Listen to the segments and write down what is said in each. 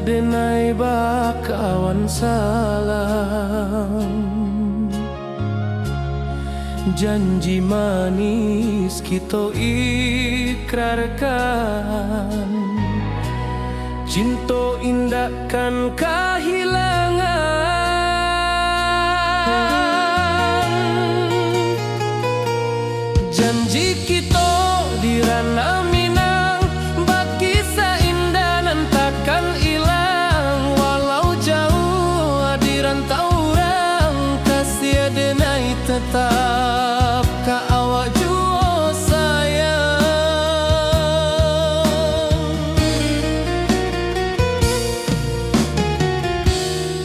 denai bakawan salam, janji manis kita ikrarkan, cinta indahkan kehilangan. Janji kita di ranah Minang, bagi seindah nan takkan hilang. Walau jauh di rantau orang, kasih denai tetap ka awak jua sayang.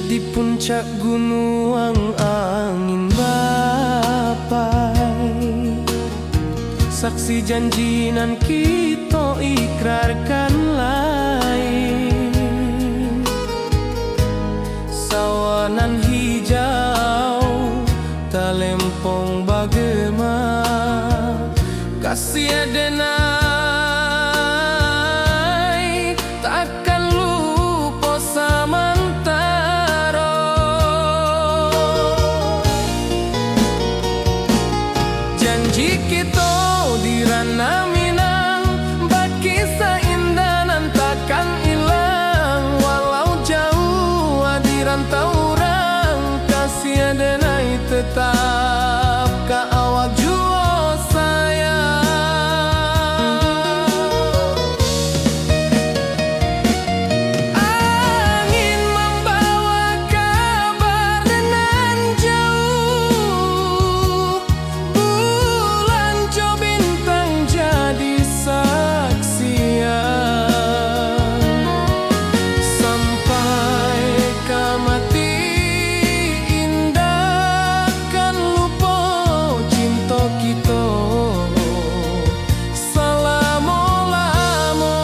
Di puncak gunung angin bapai, saksi janji nan kita ikrarkan lain. Sawanan hijau talempong bagema, kasih denai takkan lupa samantara. Janji kita di ranah Minang, bagi seindah nan takkan hilang. Walau jauh di rantau orang, kasih denai tetap ka awak jua sayang. Angin membawa kabar nan jauh, bulan jo bintang jadi saksian. Sampai ke mati indah kan lupa cinta kita selama-lama.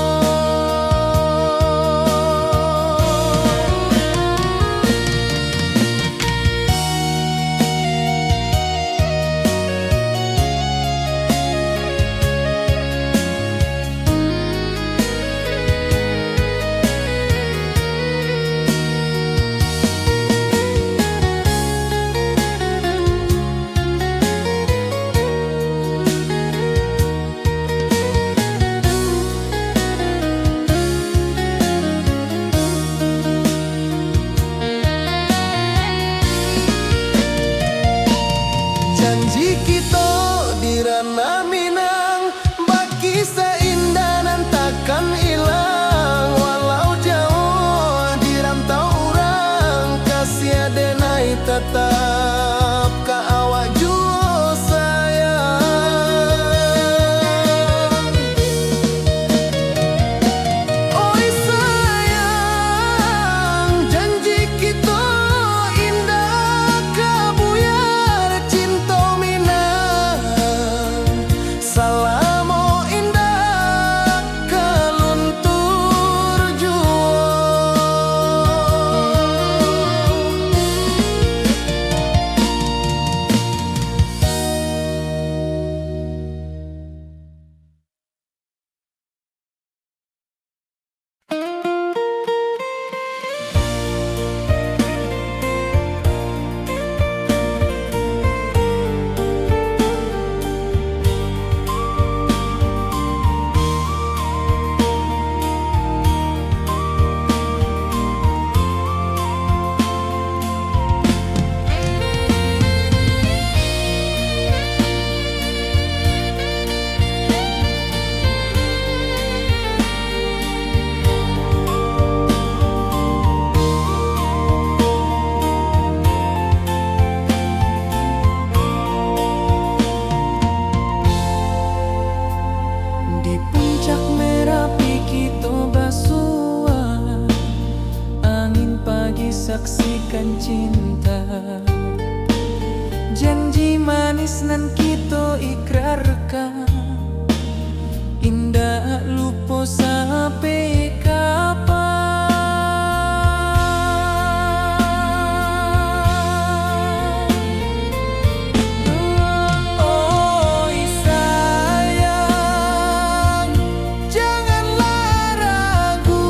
Janji kita di ranah Minang, bagi seindah nan takkan hilang. Walau jauh di rantau orang, kasih denai tetap ka awak jua sayang. Oi sayang, janji kita indah kabuyar cinta Minang. Salamo indah keluntur jua. Di puncak Merapi kita basua, angin pagi saksikan cinta. Janji manis nan kita ikrarkan, indah lupa sampai kapan. Oi sayang, janganlah ragu.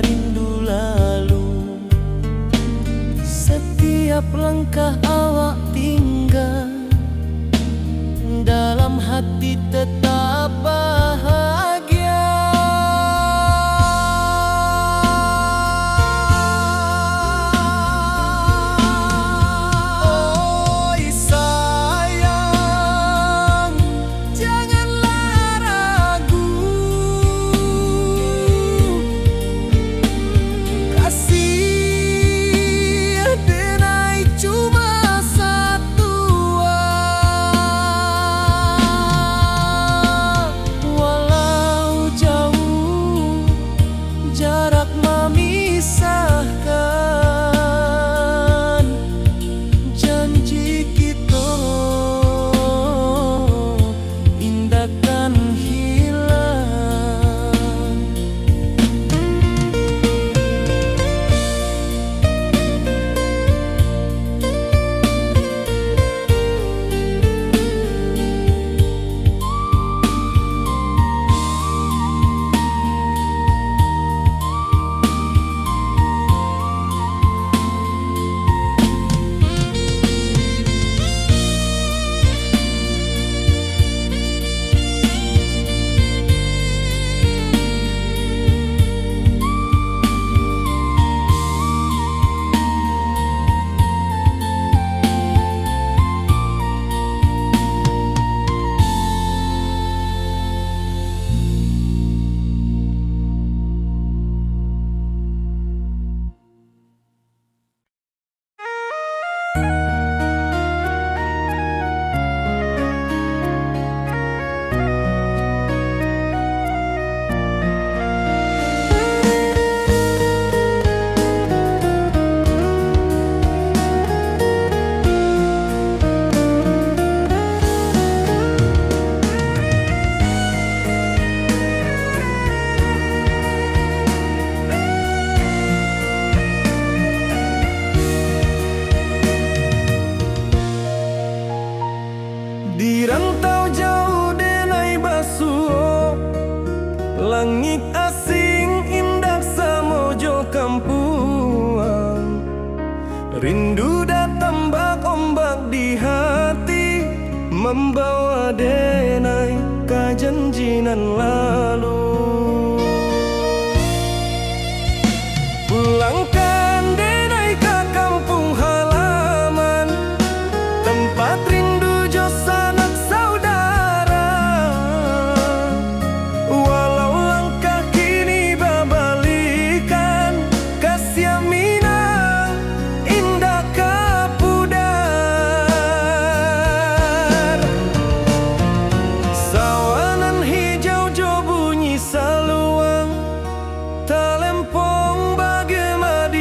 rindu lalu. Setiap langkah awak tinggal, dalam hati tetap bahagia. Oi sayang, janganlah ragu, kasih denai cuma satu. Walau jauh jarak memisahkan, janji kita indahkan hilang. Di rantau jauh denai basuh, langit asing indah samojo kampuang. Rindu datang bak ombak di hati, membawa denai kajanjinan lalu. Pulangkan denai ke kampung halaman, tempat rindu jo sanak saudara. Walau langkah kini babalikan, kasih minang indah kapudar. Sawanan hijau jo bunyi saluang, talempong bagaimana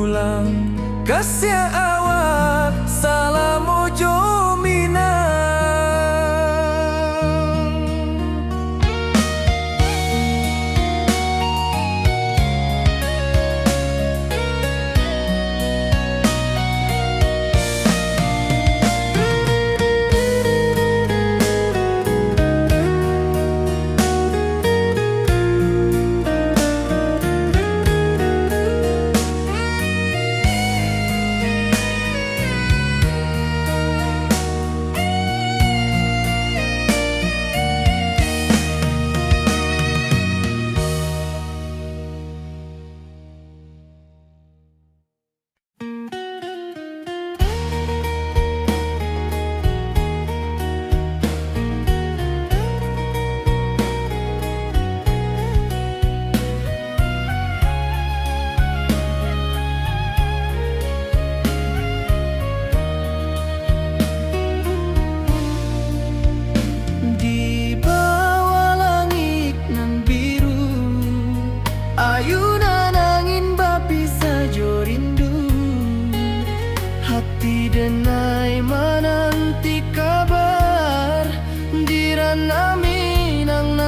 bulan kasih awak salam ojo minang.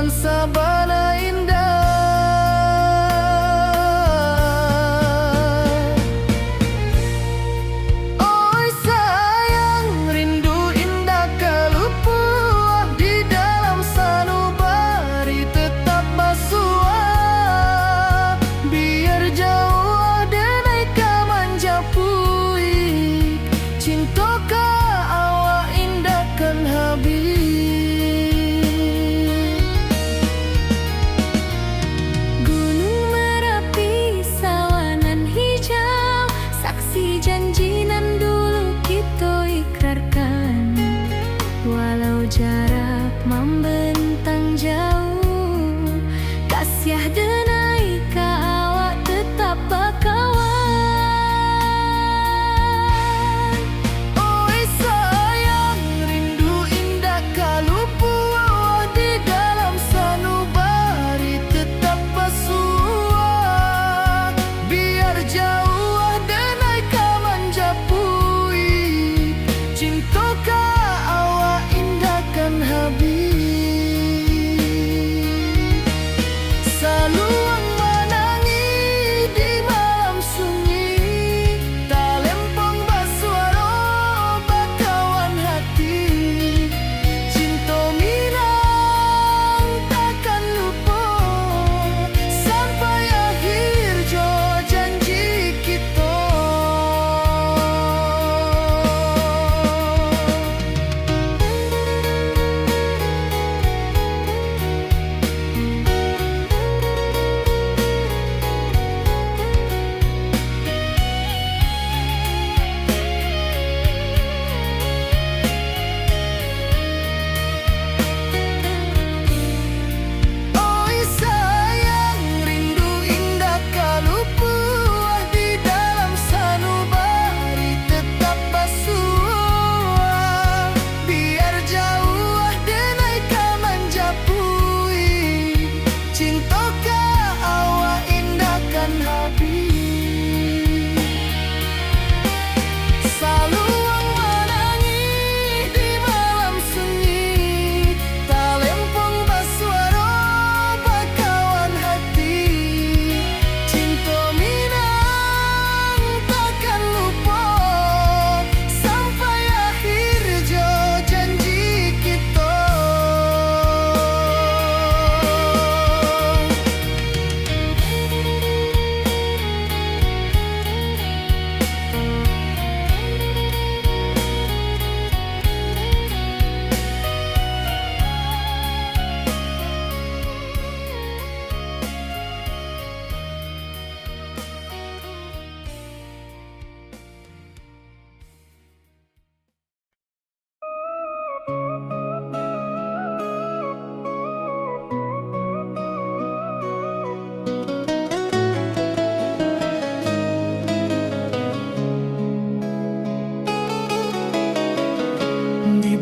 Sabana indah, oi sayang rindu indah kalupua di dalam sanubari tetap basua, biar jauh denai kamanja puik, cintoka awak indah kan habis. Jarak membentang jauh, kasih denai ka awak tetap bakawan. Oi sayang rindu indah kalupua di dalam sanubari tetap basua, biar jauh denai ka manja puik, cintoka saluang menangi di malam sunyi, talempong basuaro bakawan hati, cinta minang takkan lupa sampai akhir jo janji kita.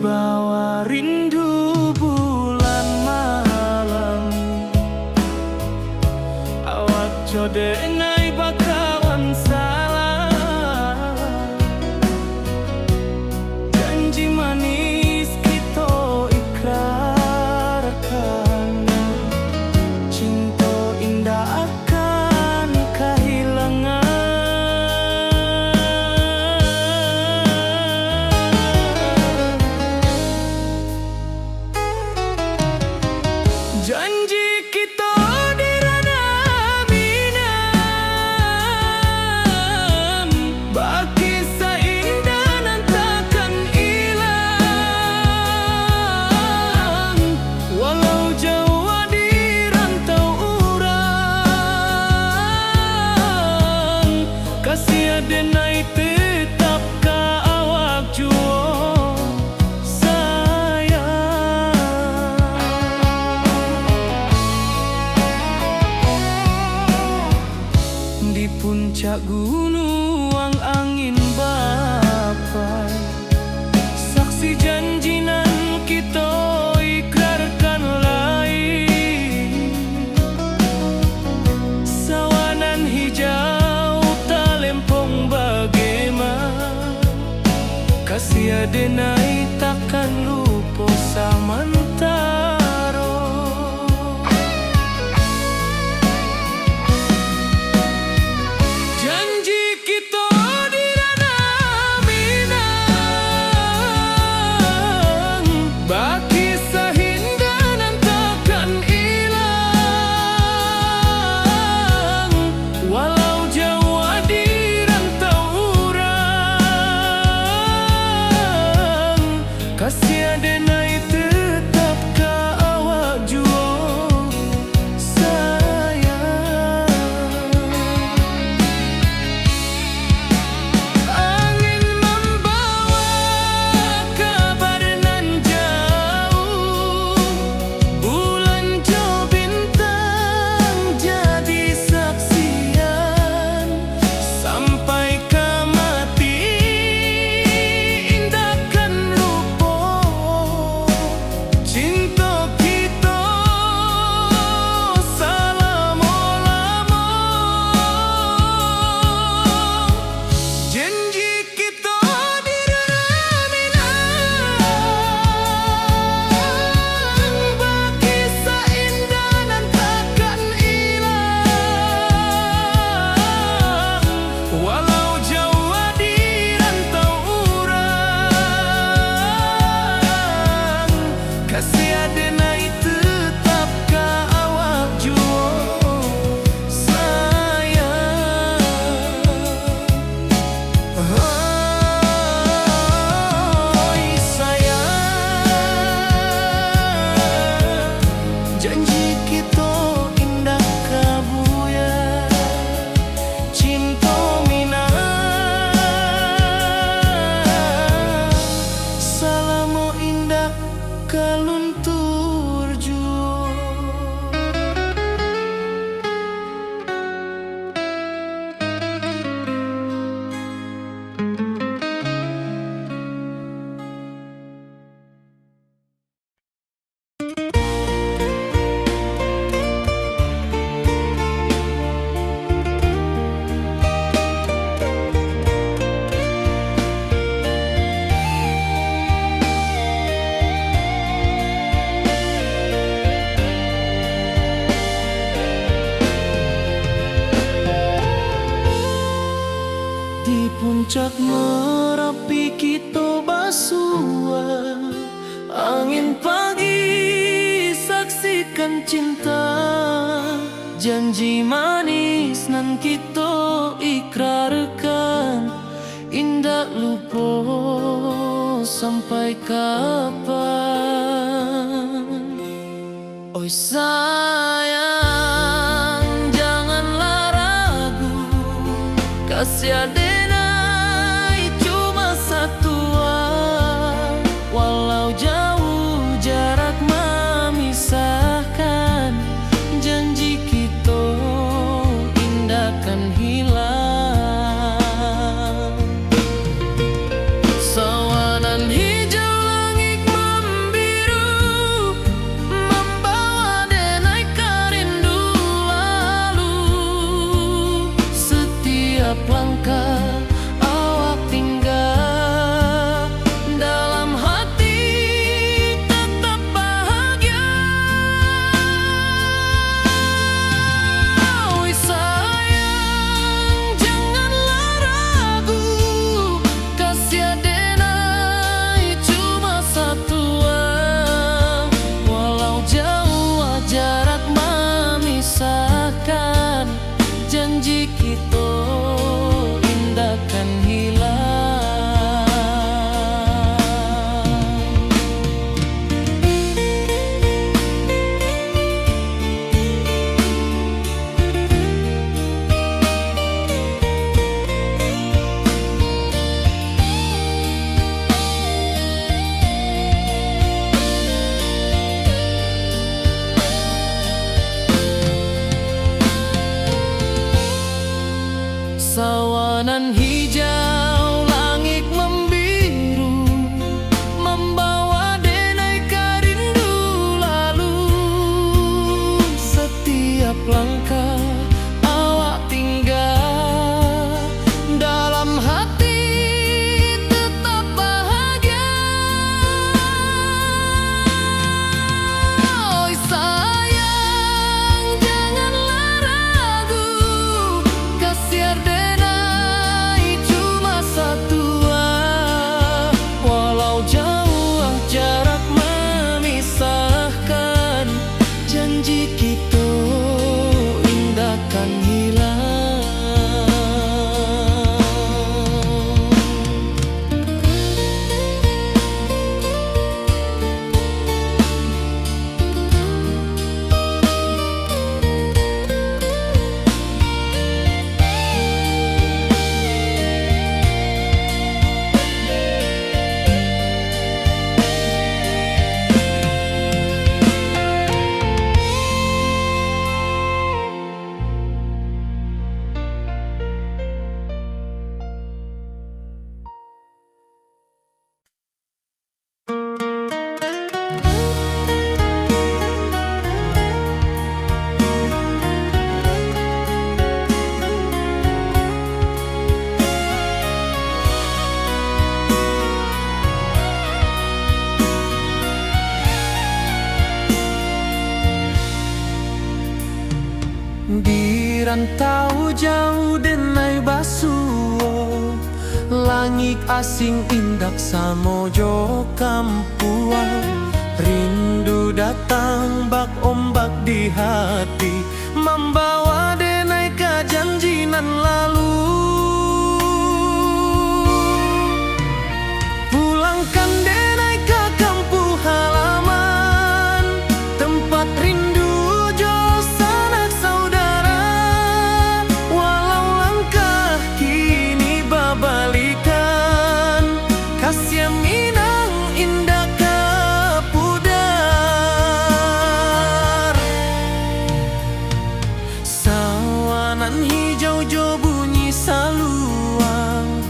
Bawa rindu bulan malam, awak codengai bakawan salam. denai tetap ka awak juo sayang. Di puncak gunung angin bapai, saksi janji nan kita ikrarkan lain. Sawanan hijau talempong bagaimana, kasih denai takkan lupa samantaro. Janji kita di ranah Minang, baki sahindanan takkan hilang. Walau jauh di rantau urang, kasih denai tetap ka awak juo sayang. Angin membawa kabar nan jauh, bulan jo bintang jadi saksian. Sampai ke mati indahkan lupa cinta kita selama-lama. Janji kita di ranah Minang, baki seindah nan takkan hilang. Walau jauh di rantau urang, kasih denai tetap ka awak juo sayang. Oi sayang, janji kita indah kabuya, cinta Minang salamo indah kaluntur juo. Di puncak Merapi kita basua, angin pagi saksikan cinta. Janji manis nan kita ikrarkan, indah lupa sampai kapan. Oi sayang, janganlah ragu, kasih denai cuma satuan. Walau jauh jarak memisahkan, janji kita indahkan hilang. Sawanan hijau langit membiru, membawa denai hijau, langit membiru, membawa denai rindu lalu. Setiap langkah awak tinggal, dalam hati tetap bahagia. Oi sayang, janganlah ragu, kasih denai cuma satu. Walau jauh jarak memisahkan, janji kita indahkan hilang. Di rantau jauh denai basuo, langit asing indak samojo kampuan. Rindu datang bak ombak di hati, membawa denai ke janjinan lalu. Pulangkan denai ke kampung halaman, tempat rindu jo sanak saudara. Walau langkah kini babalikan, kasih minang indah ke pudar. Sawanan hijau jo bunyi saluang,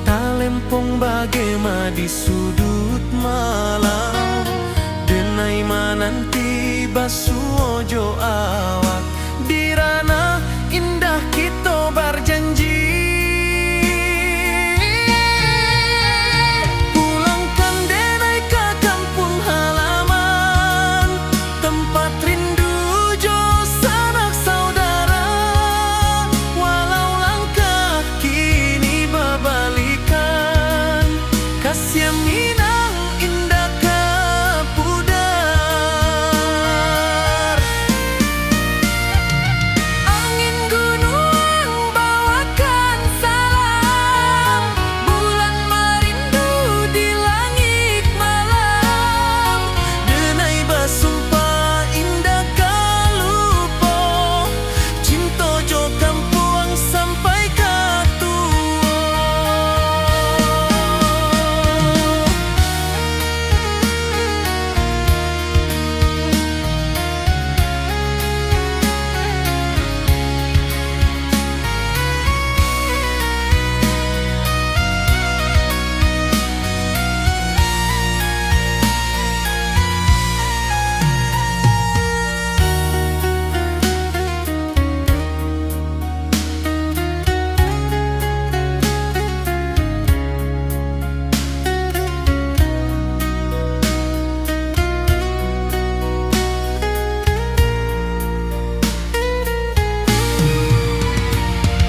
talempong bagema di sudut malam. Denai mananti basuo jo awak, di ranah indah kita berjanji. Pulangkan denai ke kampung halaman, tempat rindu jo sanak saudara. Walau langkah kini babalikan, kasih minang indah ke pudar. Angin gunung bawakan salam, bulan merindu di langit malam. Denai basumpah indah kalupo, cinta jo kampuang sampai ke tua.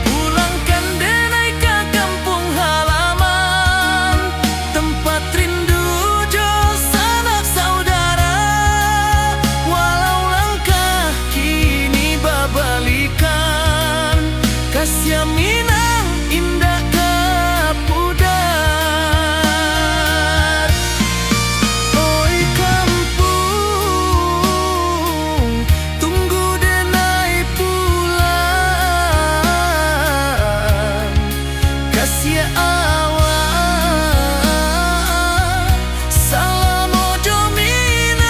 Pulangkan denai ke kampung halaman, tempat rindu jo sanak saudara. Walau langkah kini babalikan, kasih minang indah ke pudar. Oi kampung, tunggu denai pulang, kasih awak salam ojo minang.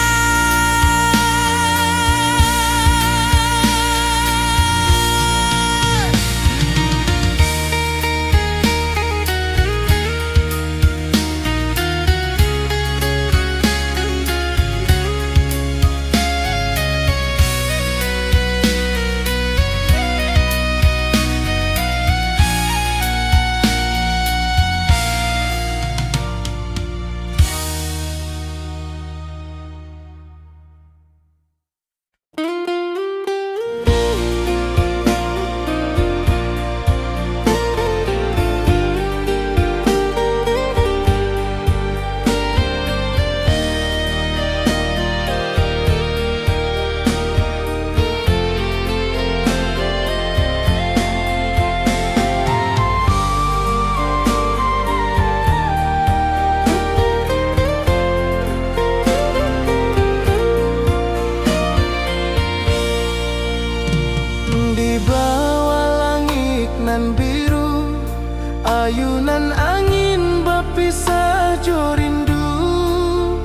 ayunan angin berpisah jo rindu,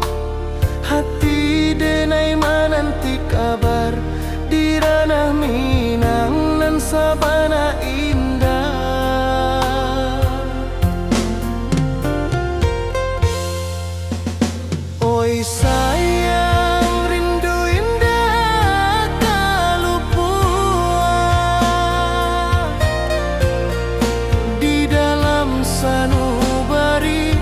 hati denai menanti kabar di ranah Minang nan sabana indah. Oi sayang, rindu indah kalupua di dalam sanubari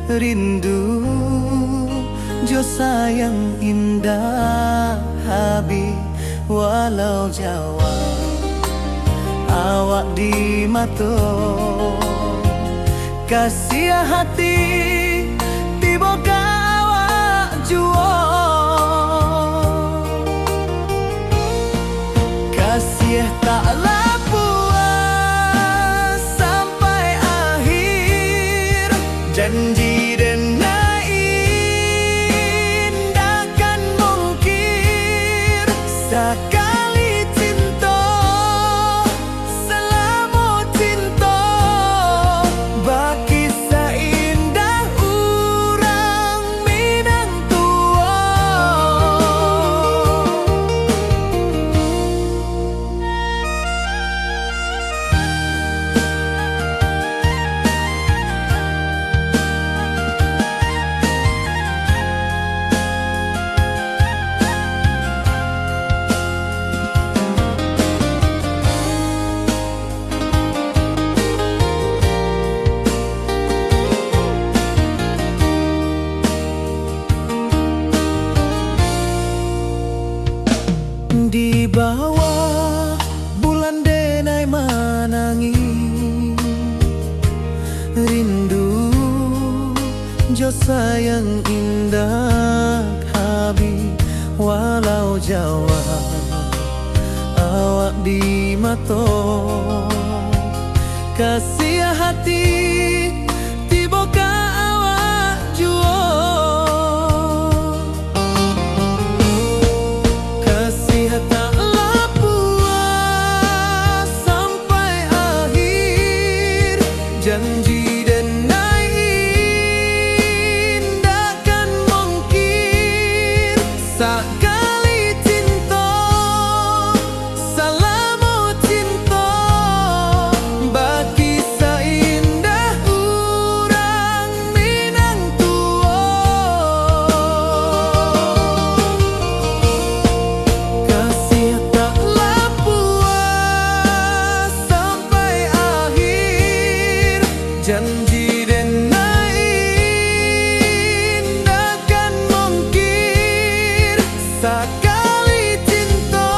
rindu jo sayang indah habi walau Jawa awak di mato kasih hati tiba awak juo kasih tak puas sampai akhir janji dan indahkan mungkir sekali cinta selama cinta baki seindah urang Minang tua. Di bawah bulan denai manangi rindu jo sayang indah habi walau Jawa awak di mato kasih hati tiba ka awak juo taklah puas sampai akhir janji dan indahkan mungkir sekali cinta selama cinta baki seindah urang Minang tua. Kasih taklah puas sampai akhir janji dan indahkan mungkir sekali cinta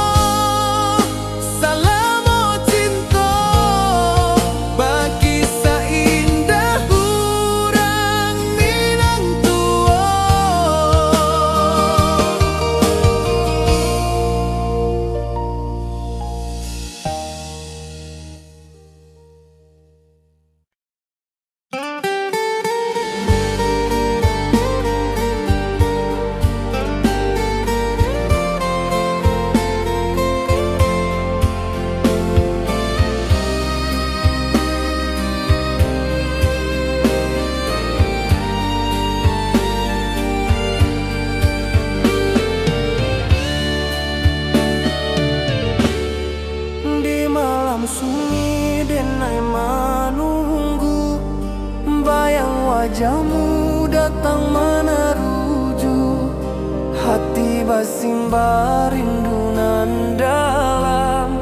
selama cinta baki seindah urang Minang tua. Di malam sunyi denai menunggu bayang wajahmu datang meneruju hati basimba rindu nan dalam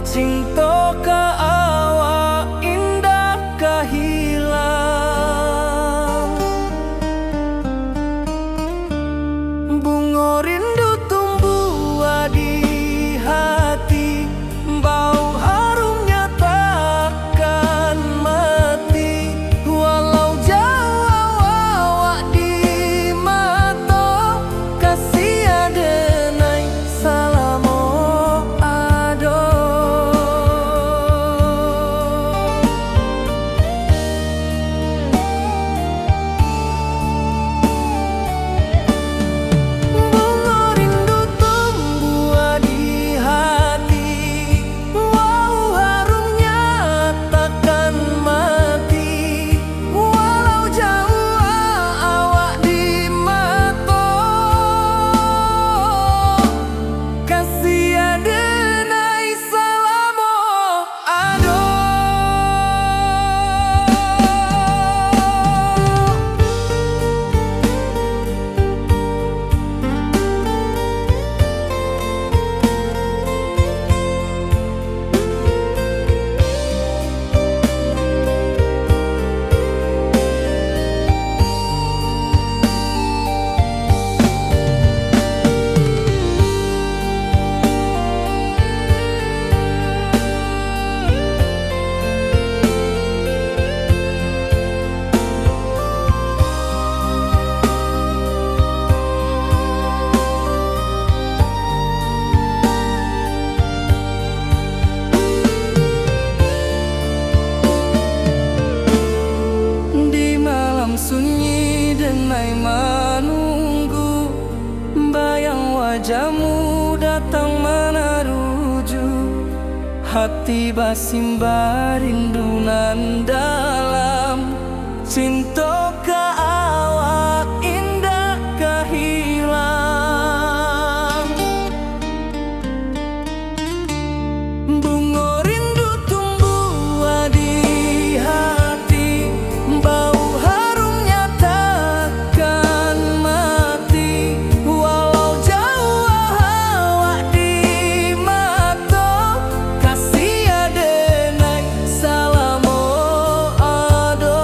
cinta ka awak indah kahilang bunga rindu tumbuh di hati bau harumnya takkan mati walau jauh awak di mata kasih adenai salamo ado hati basimba rindunan dalam cinta ka awak indah kahilang. Bunga rindu tumbuh di hati, bau harumnya takkan mati. Walau jauh awak di mata, kasih adenai salamo ado.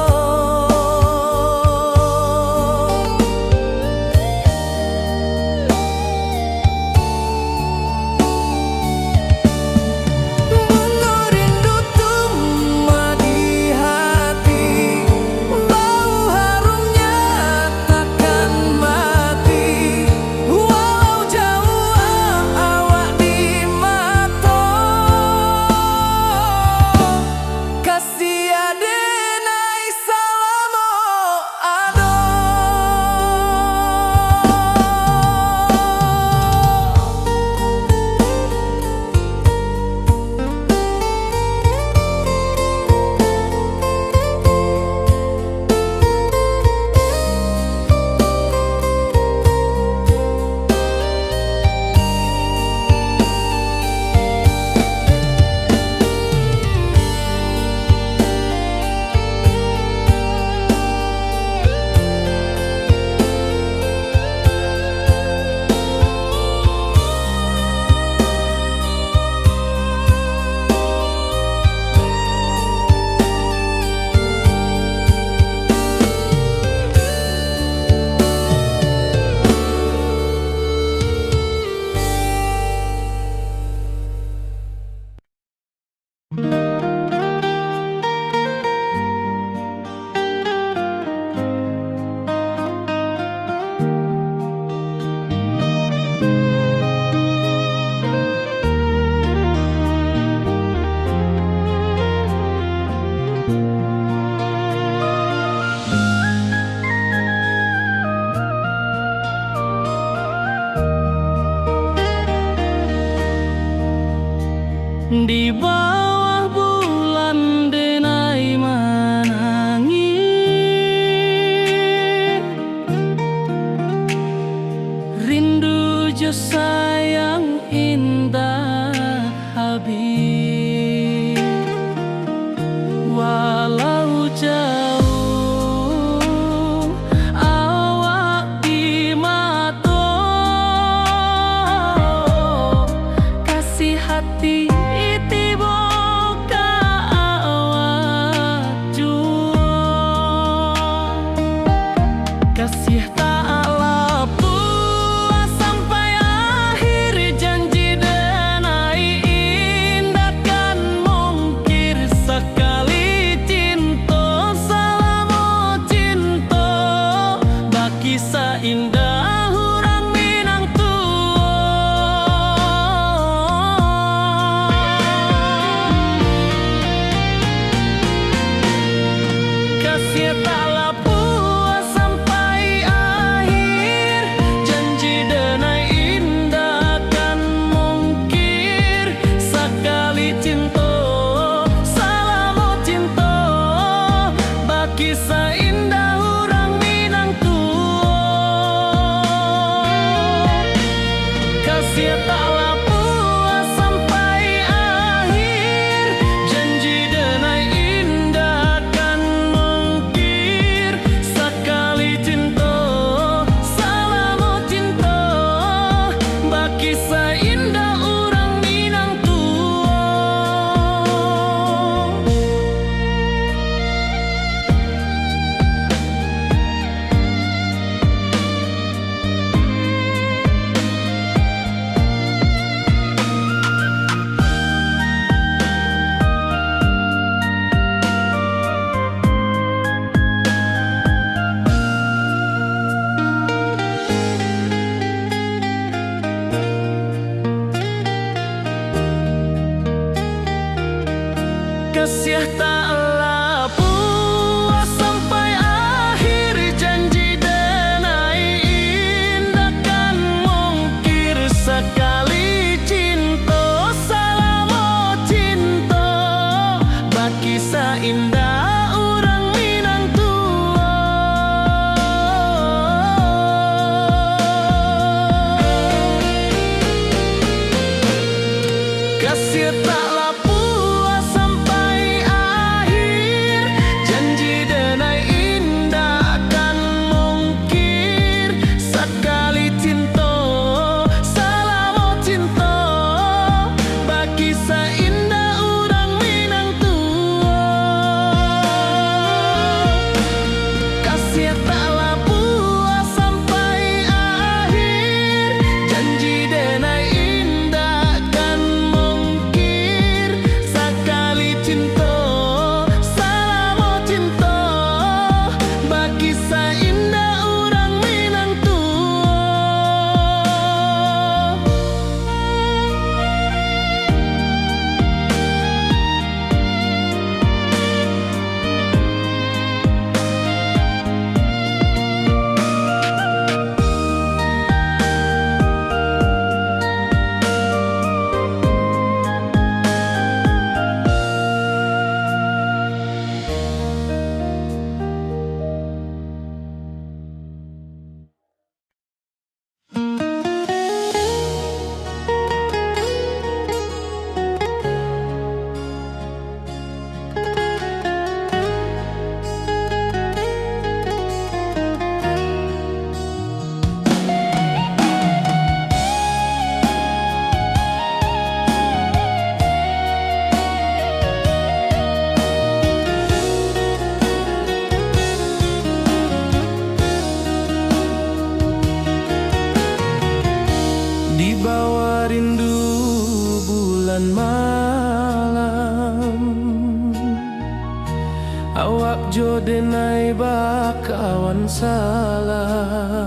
kawan salam.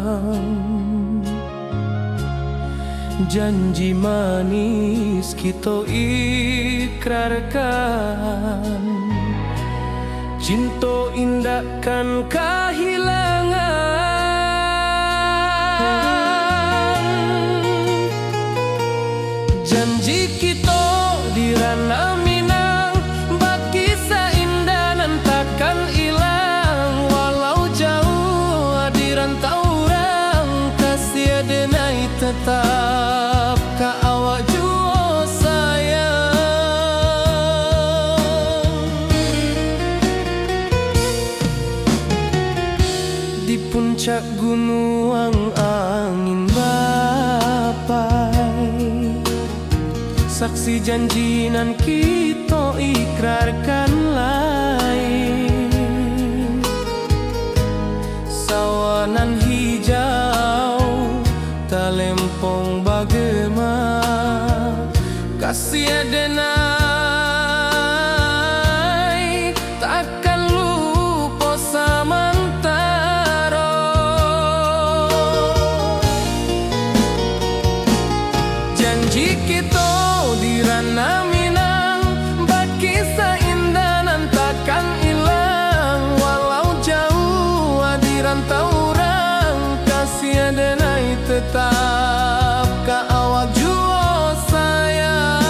Janji manis kita ikrarkan, cinta indah kan kehilangan. Janji kita di ranah Minang, bakisah indah nan takkan hilang. Walau jauh di rantau orang, kasih denai tetap ka awak jua sayang. Di puncak gunung angin bapai, saksi janji nan kita ikrarkan lain. Sawanan hijau talempong bagema, kasih denai takkan lupa samantara. Janji kita di ranah Minang, bakisah indah nan takkan hilang. Walau jauh di rantau orang, kasih denai tetap ka awak jua sayang.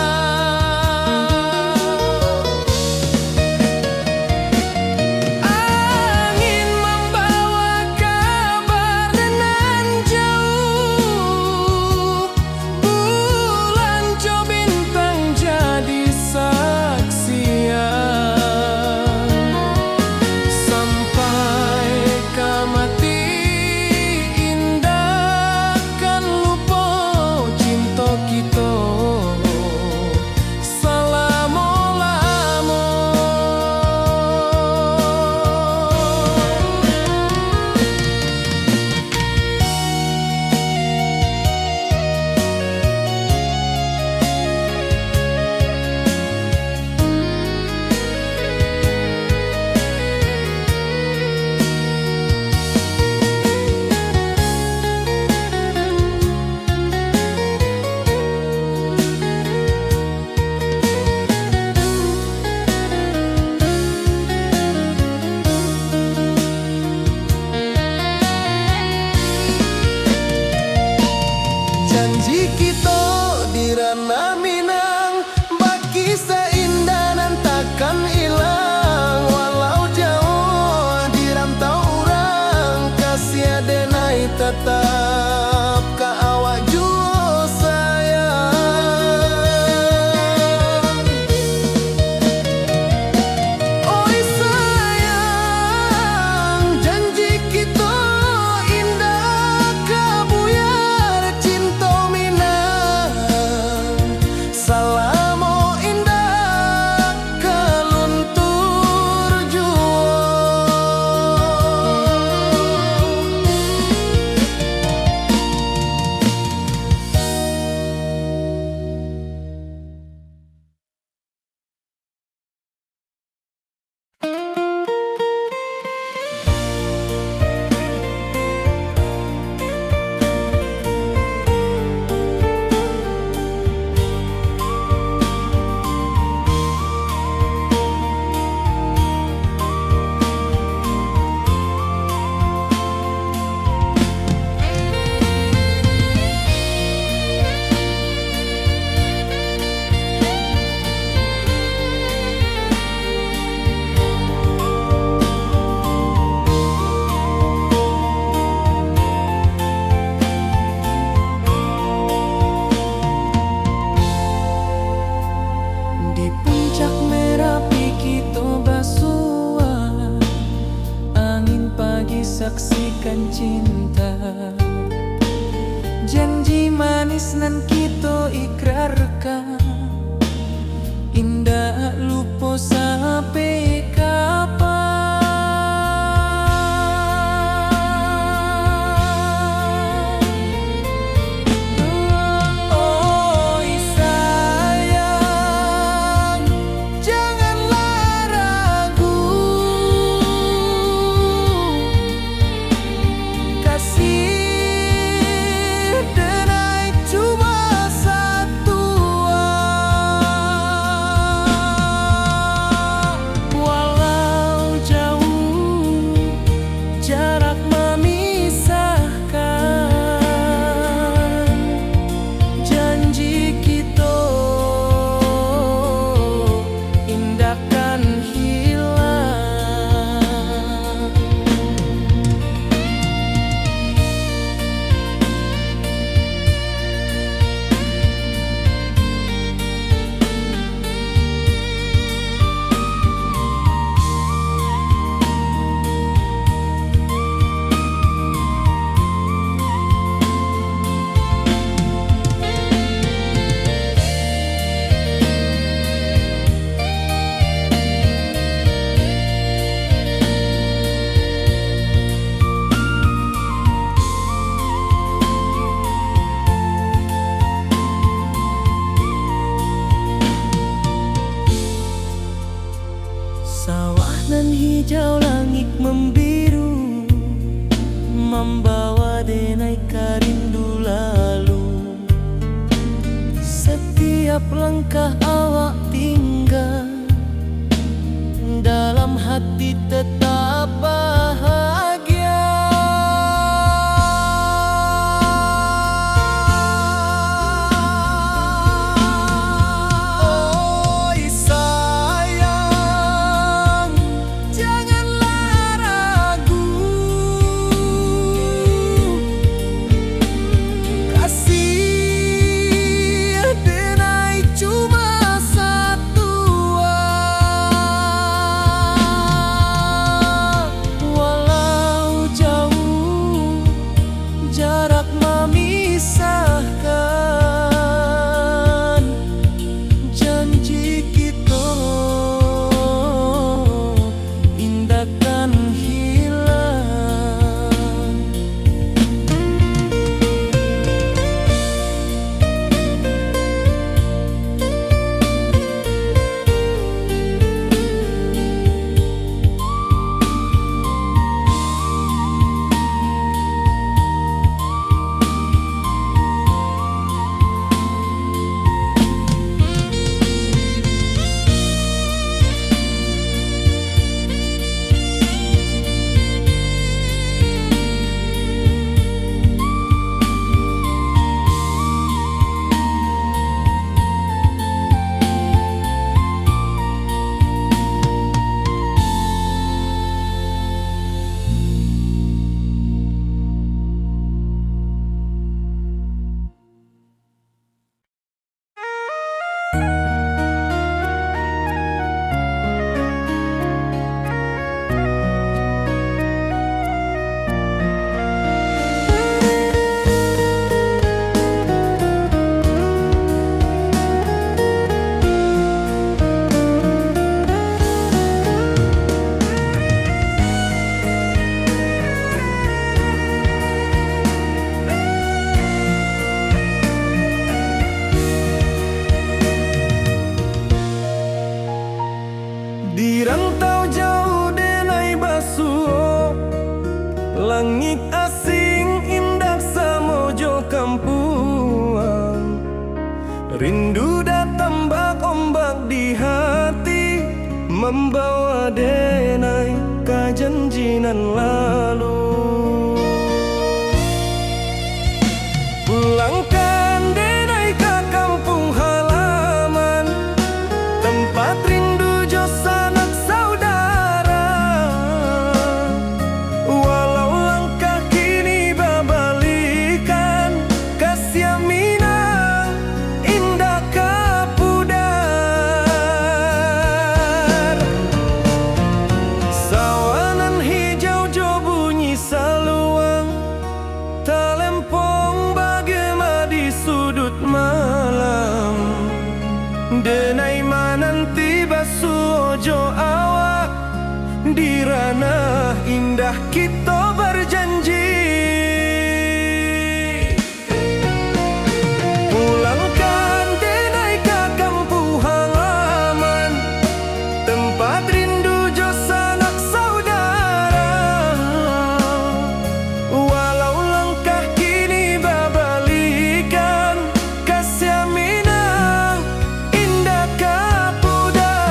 Angin membawa kabar nan jauh, bulan jo bintang jadi saksian. Sampai ka mati indah kan lupa cinta kita selama-lama. Janji kita di ranah Minang, bakisah indah nan takkan hilang. Walau jauh di rantau orang, kasih denai tetap ka awak jua sayang. Oi sayang, janji kita indah kabuyar cinta Minang. Salamo indah kaluntur jua. Di puncak Merapi kita basua, angin pagi saksikan cinta. Janji manis nan kita ikrarkan, indah lupa sampai kapan. Oi sayang, janganlah ragu, membawa denai karindu lalu. Setiap langkah awak tinggal, dalam hati tetap bahagia. Oi sayang, janganlah ragu, kasih denai cuma satu. Walau jauh jarak memisahkan, janji kita indahkan hilang. Di rantau jauh denai basuh, langit asing indah samojo kampuang. Rindu datang ombak di hati, membawa denai kajanjinan lalu. Pulangkan denai ke kampung halaman, tempat rindu jo sanak saudara. Walau langkah kini babalikan, kasih minang indah kapudar. Sawanan hijau jo bunyi saluang, talempong bagema di sudut malam. Denai mananti basuh ojo awak, di ranah indah kita berjanji. Pulangkan denai ke kampung halaman, tempat rindu jo sanak saudara. Walau langkah kini babalikan, kasih minang indah kapudar.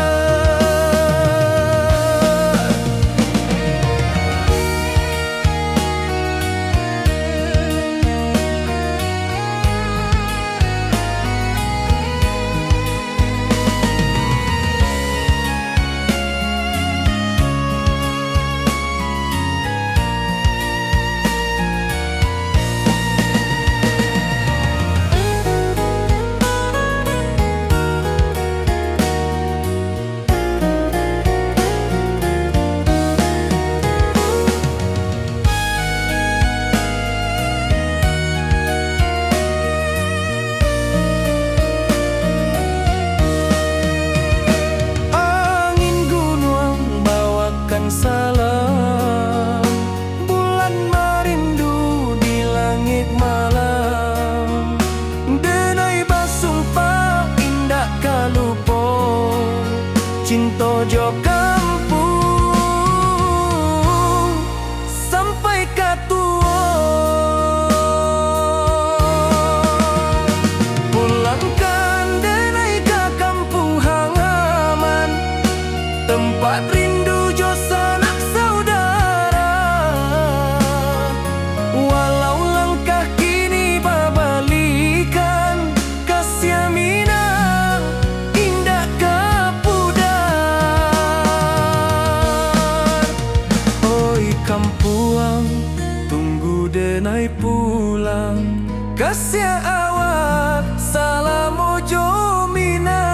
Salam bulan merindu di langit malam, denai basumpah indah kalupo, cinta jo kampung sampai katua. denai pulang kasih awak salam ojo minang.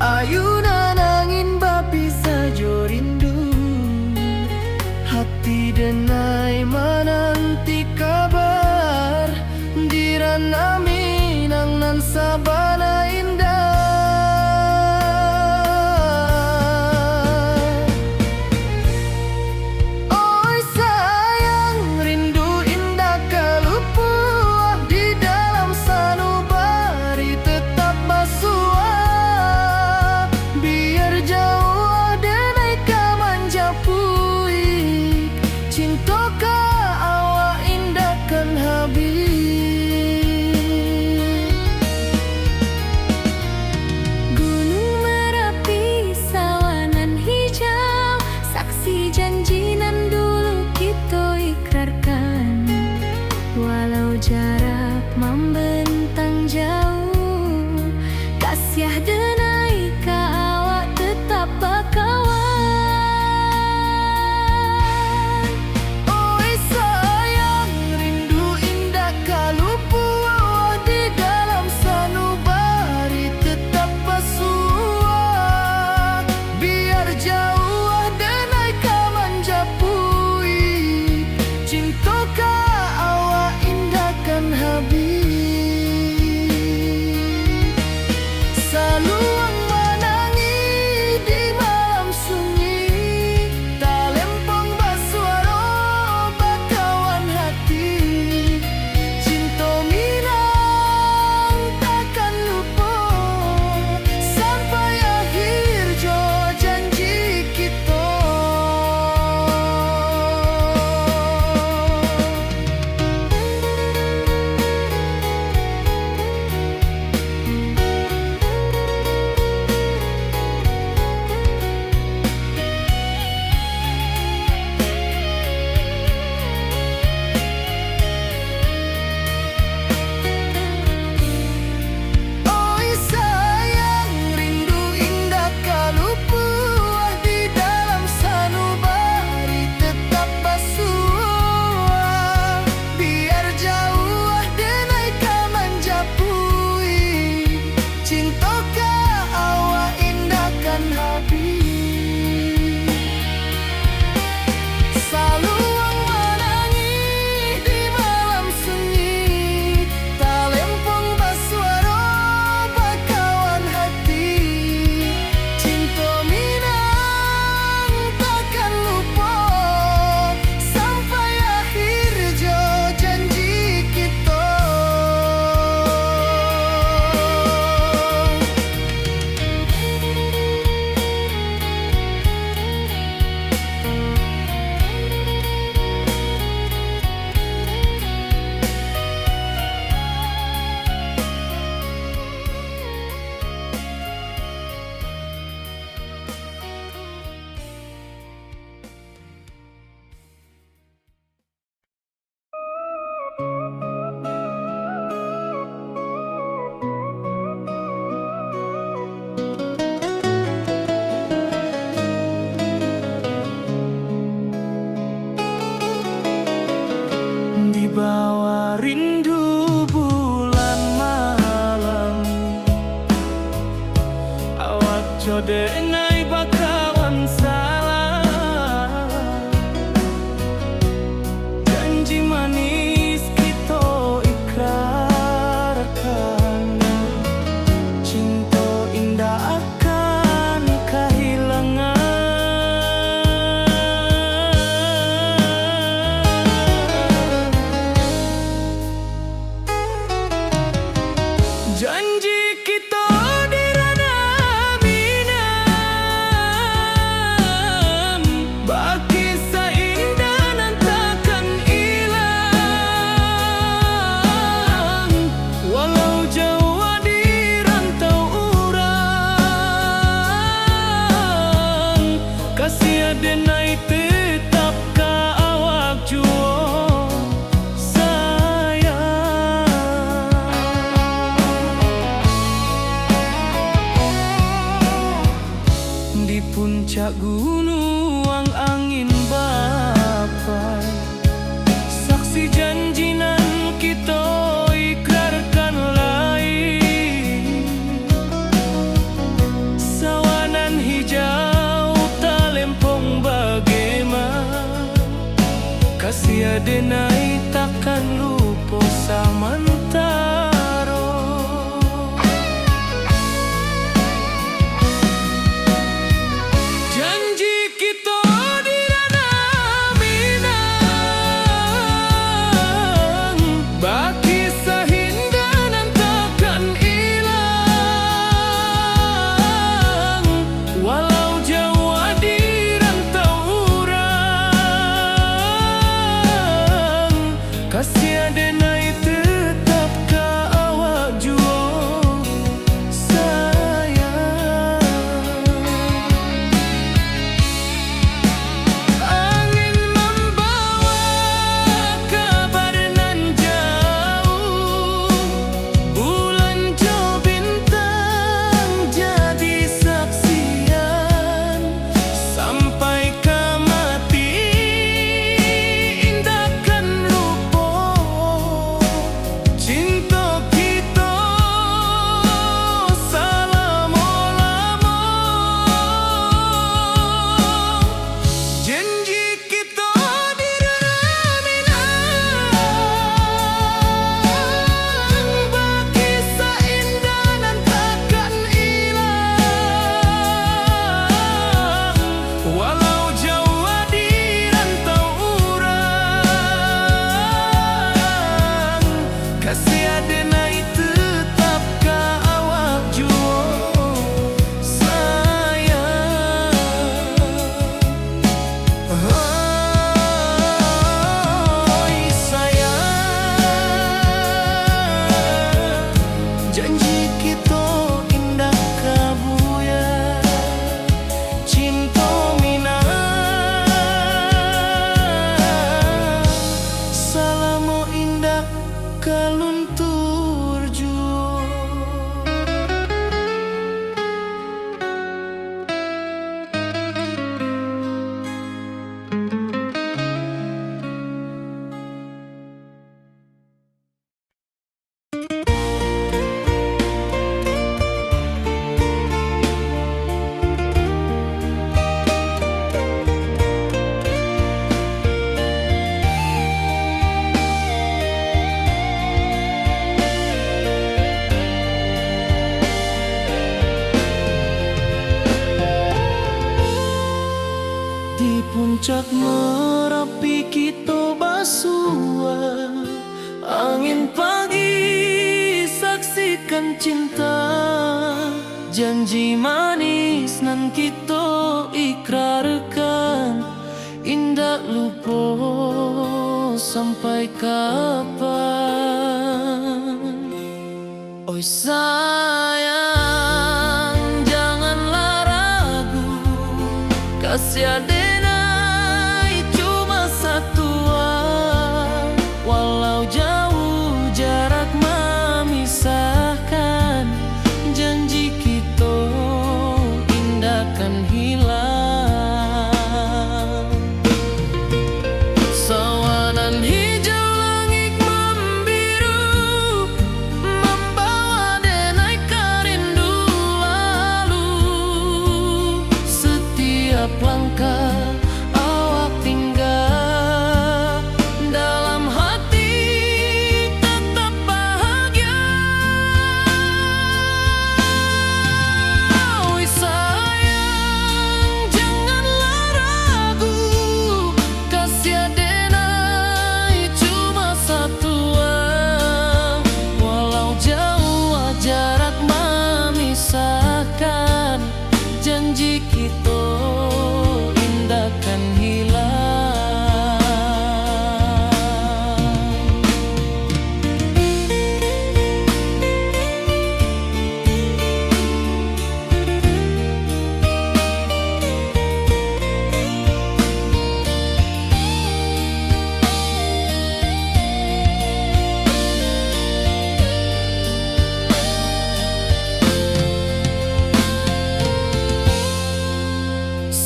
Ayunan angin bapi sajo rindu, hati denai menanti kabar dirana Minang nan sabana indah. Oi sayang, rindu indah kalupua di dalam sanubari tetap basuah. Jarak membentang jauh, kasih denai ka awak tetap bakawan. Oi sayang, rindu indah kalupua di dalam sanubari tetap basuah. Biar jauh denai ka manjapui, cinta ka saluang menangi di malam sunyi, talempong basuaro bakawan hati. Cinta Minang takkan lupa sampai akhir jo janji kita. Bawa rindu bulan malam, awak jode nai bakawan. Di puncak gunung angin bapai, saksi janji nan kita ikrarkan lain. Sawanan hijau talempong bagaimana, kasih adenai takkan lupa samantaro. Janji kita di ranah Minang, baki sahindanan takkan hilang. Walau jauh di rantau urang, kasih adenai tetap ka awak jua sayang. Angin membawa kabar nan jauh, bulan jo bintang jadi saksian. Sampai ke mati indahkan lupa cinta kita selama-lama. Janji kita di ranah Minang, baki seindah nan takkan hilang. Walau jauh di rantau urang, kasih adenai tetap ka awak jua sayang. Oi sayang, janji kita indah kabuya, cinta Minang selama indah kaluntur jua. Di puncak Merapi kita basua, angin pagi saksikan cinta. Janji manis nan kita ikrarkan, indah lupa sampai kapan. Oi sayang, janganlah ragu, kasih adenai cuma satu. Walau jauh jarak memisahkan, janji kita indahkan hilang. Sawanan hijau langit membiru, membawa denai karindu lalu. Setiap langkah awak tinggal, dalam hati tetap bahagia. Oi sayang, janganlah ragu, kasih adenai cuma satu. Walau jauh jarak memisahkan, janji kita indahkan hilang.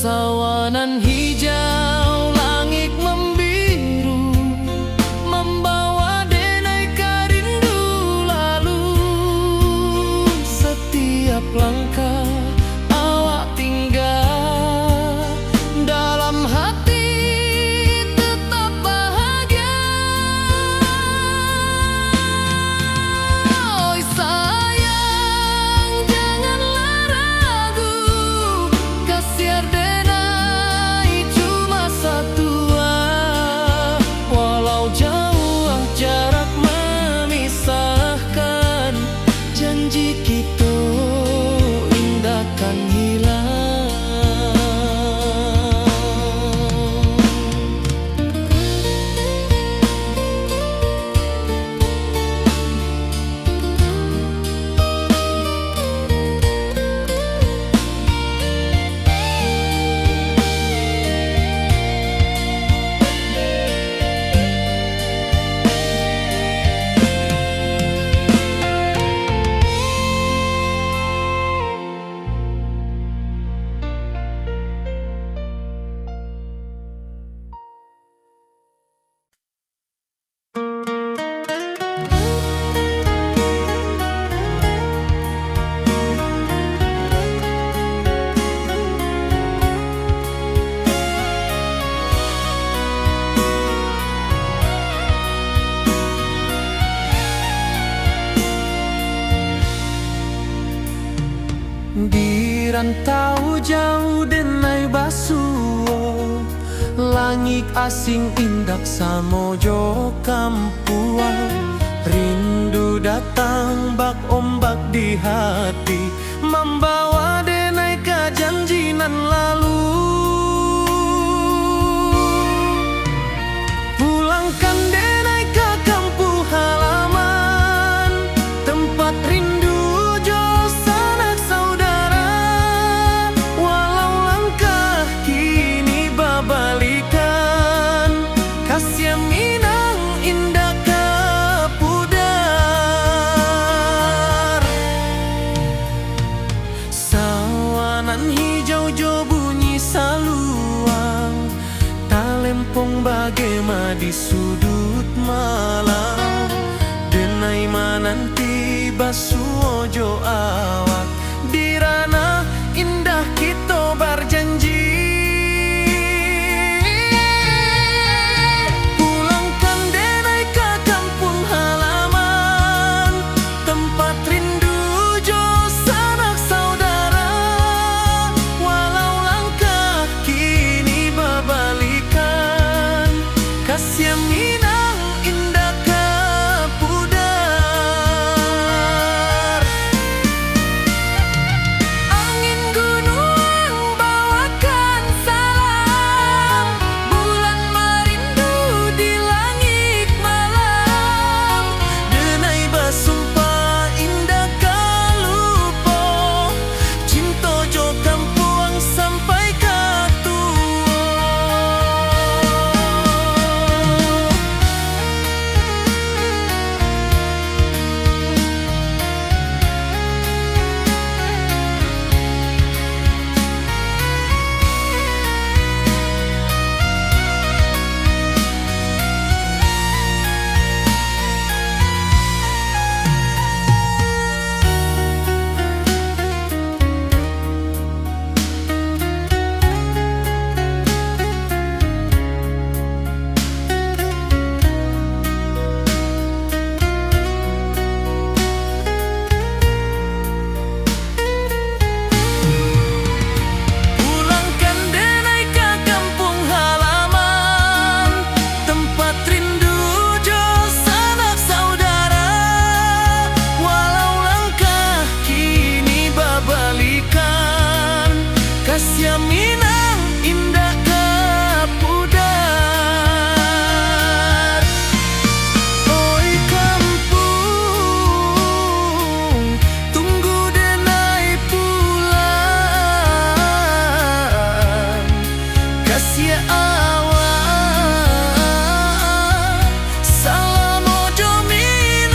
Sawanan hijau, langit membiru, membawa denai rindu lalu. Setiap langkah awak tinggal, dalam hati tetap bahagia. Oi sayang, janganlah ragu, kasih denai cuma satu. Walau jauh jarak memisahkan, janji kita indahkan hilang. Di rantau jauh denai basuo, langit asing indak samojo kampuan. Rindu datang bak ombak di hati, membawa denai ke janjinan lalu. Pulangkan denai ke kampung halaman, tempat rindu bagema di sudut malam. Denai mananti basuojo awak, di ranah indah kita berjanji. Pulangkan denai ke kampung halaman, tempat rindu jo sanak saudara. Walau langkah kini berbalikan, kasih minang indah ke pudar. Angin gunung bawakan salam, bulan merindu di langit malam. Denai basumpah indah kalupo, cinta jo kampuang sampai ke tua. Pulangkan denai ke kampung halaman, tempat rindu jo sanak saudara. Walau langkah kini berbalikan, kasih minang indah ke pudar. Oi kampung, tunggu denai pulang. Kasih awak salam ojo minang.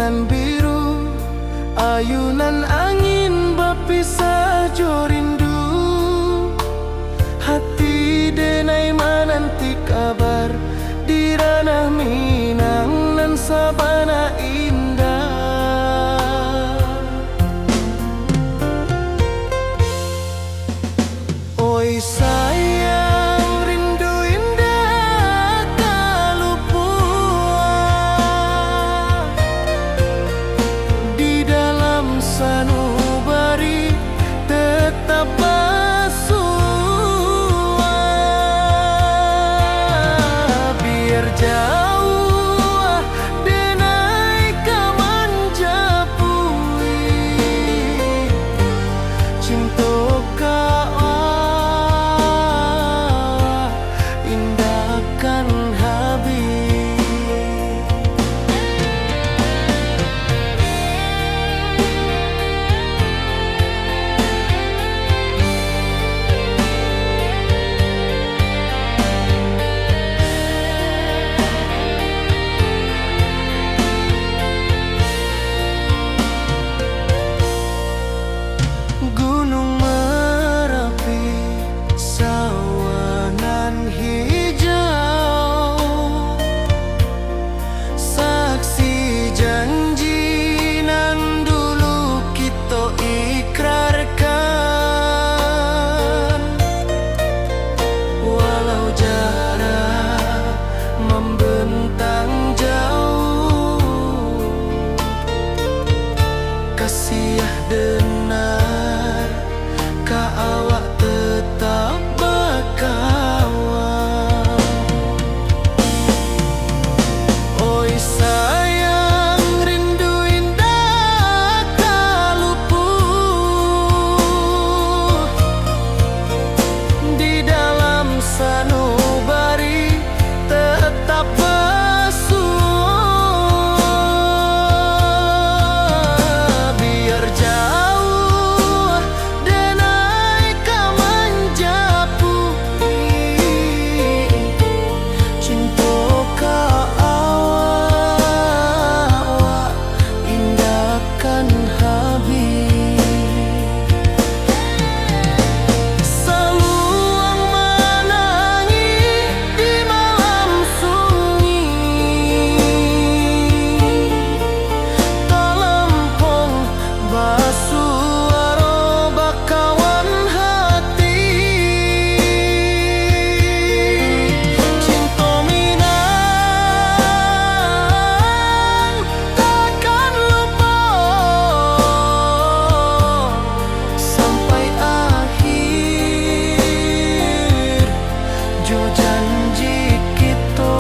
nan biru, ayunan angin bapisah jo rindu. Hati denai mananti kabar di ranah Minang nan sabana indah. Oi sayang, rindu indah kalupua di dalam sanubari tetap bersua. Biar jauh denai kamanjapui cinta indahkan habis. Gunung Merapi, sawanan hijau, saksi janji nan dulu kita ikrarkan. Walau jarak membentang jauh, kasih denar ka awak tetap berkawan. Oi sayang, rindu indah kaluput di dalam sanubari tetap bersua. Biar jauh denai kamanjapui cinta ka awak indahkan habis. Saluang menangi di malam sunyi, talempong basuara bakawan hati. Cinta Minang takkan lupa sampai akhir jo janji kita.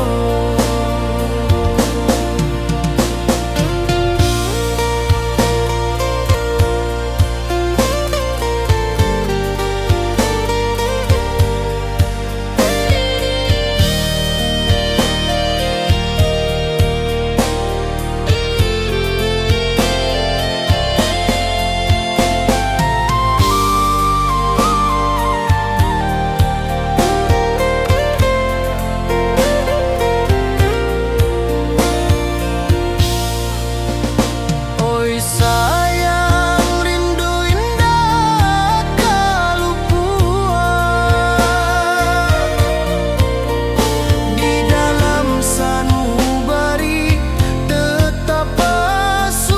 Oi sayang, rindu indah kalupua di dalam sanubari tetap bersua.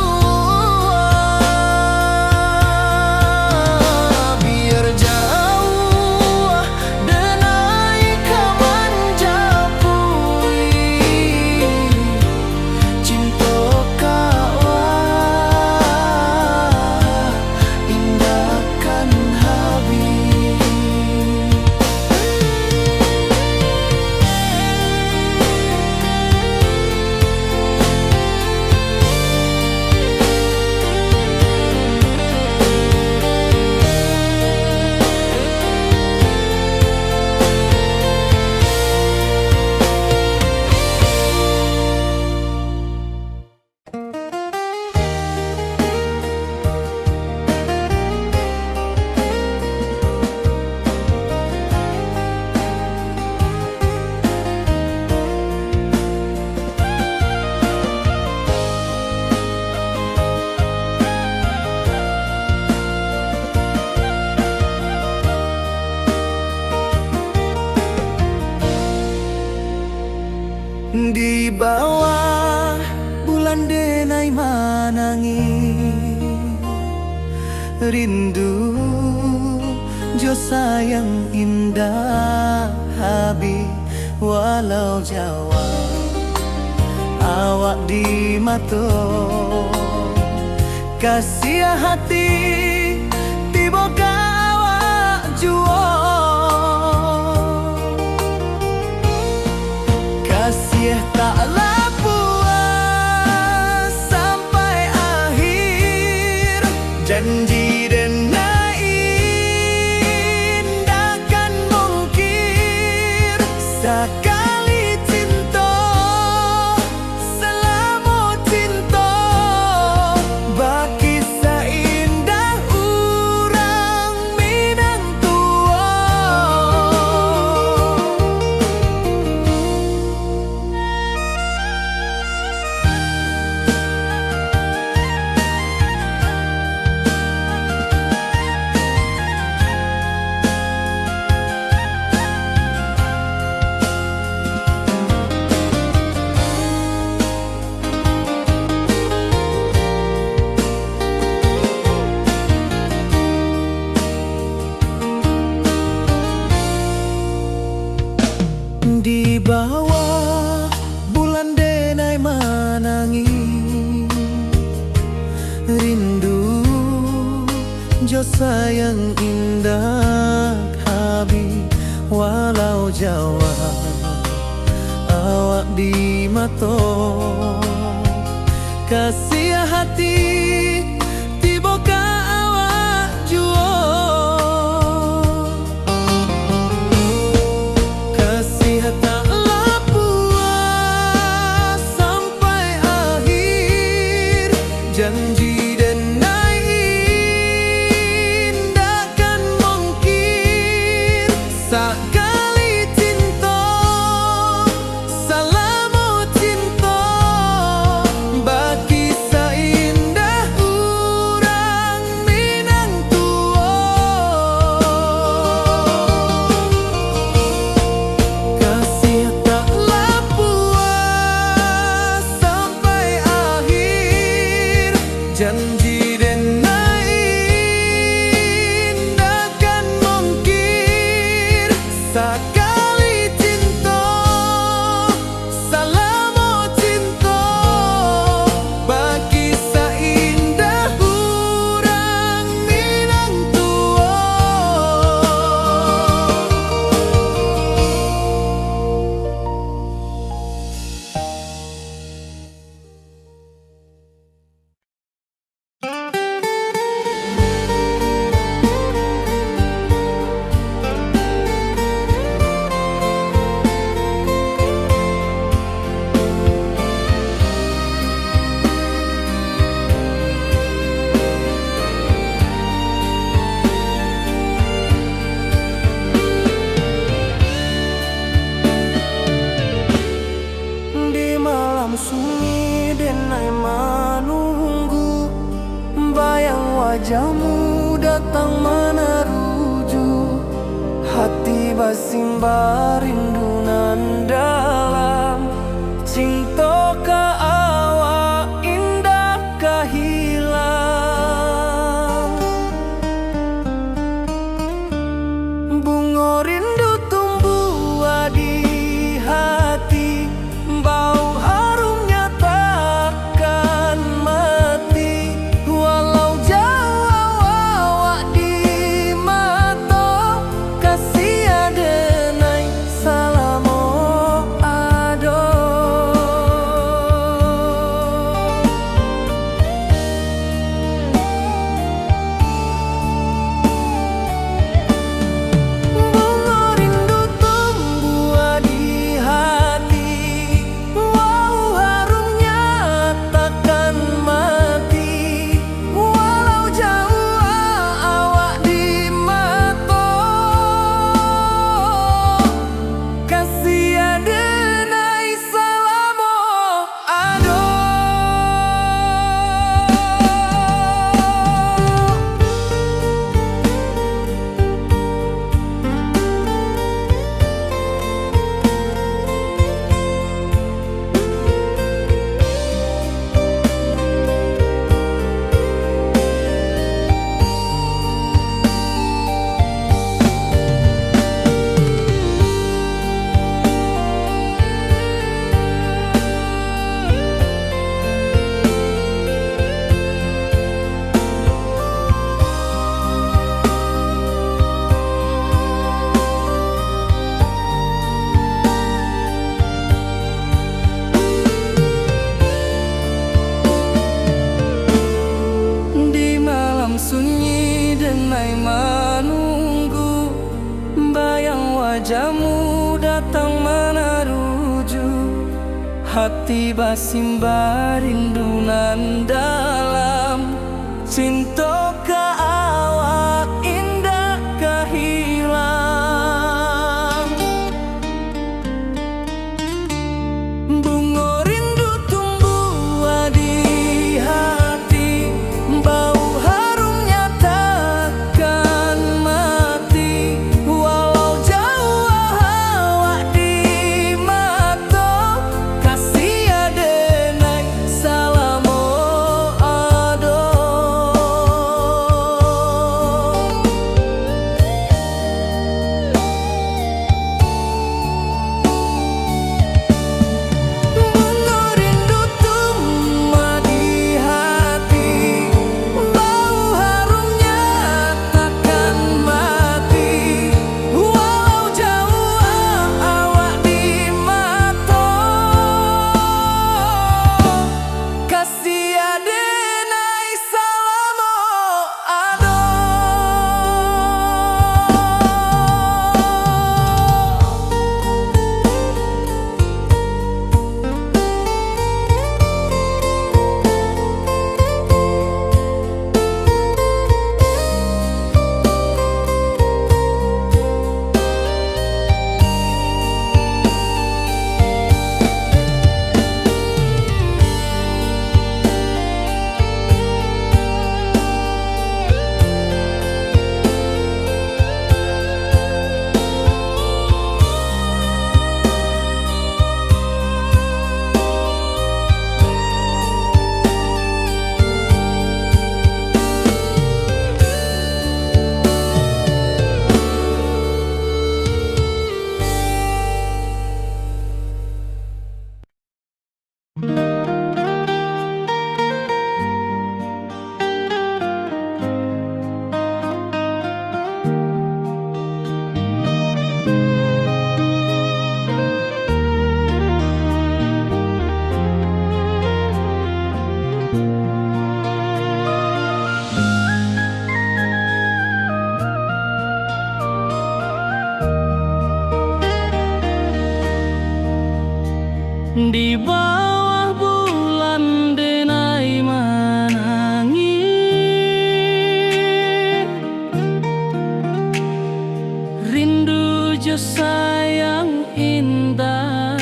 Biar jauh denai kamanjapui cinta ka awak manangi rindu jo sayang indah habi walau Jawa awak di mato kasih hati tiba ka awak juo kasih taklah puas sampai akhir janji dan takkan mungkir sekali cinta selama cinta baki seindah urang Minang tua. Di bawah bulan denai manangi rindu jo sayang indah habi walau Jawa awak di mato kasih hati tiba ka awak juo taklah puas sampai akhir janji dan takkan mungkir sekali cinta selama cinta baki seindah urang Minang tua. Kasih taklah puas sampai akhir janji dan takkan mungkir sekali cinta selama cinta baki seindah urang Minang tua. Di malam sunyi denai menunggu bayang wajahmu datang meneruju hati basimba rindu nan dalam cinta ka awak indah kahilang bunga rindu tumbuh di hati bau harumnya takkan mati walau jauh awak di mata kasih adenai salamo denai menunggu, bayang wajahmu datang meneruju, hati basimba rindunan dalam cinta ke awak indah kehilang. Bunga rindu tumbuh di hati, bau harumnya takkan mati, walau jauh awak di mata, kasih adenai salamo ado. Bunga rindu tumbuh di hati, bau harumnya takkan mati, walau jauh awak di mata, kasih adenai salamo ado. Di bawah bulan denai menangis, rindu jo sayang indah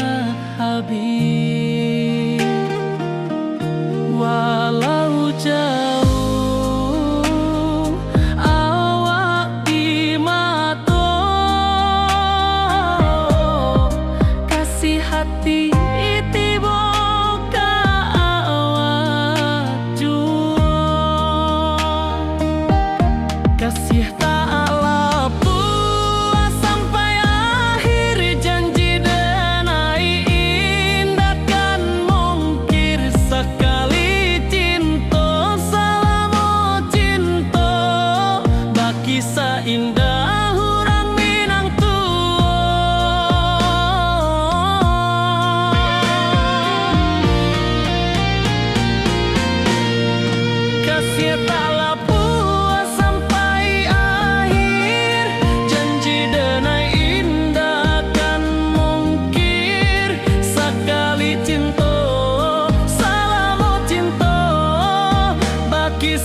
habis, walau jauh awak di mata, kasih hati kasih tak puas sampai akhir, janji denai indah kan mungkir, sekali cinta salamo cinta, baki seindah hurang Minang tua. Kasih tak puas sampai akhir, janji denai indah kan mungkir, sekali cinta salamo cinta, baki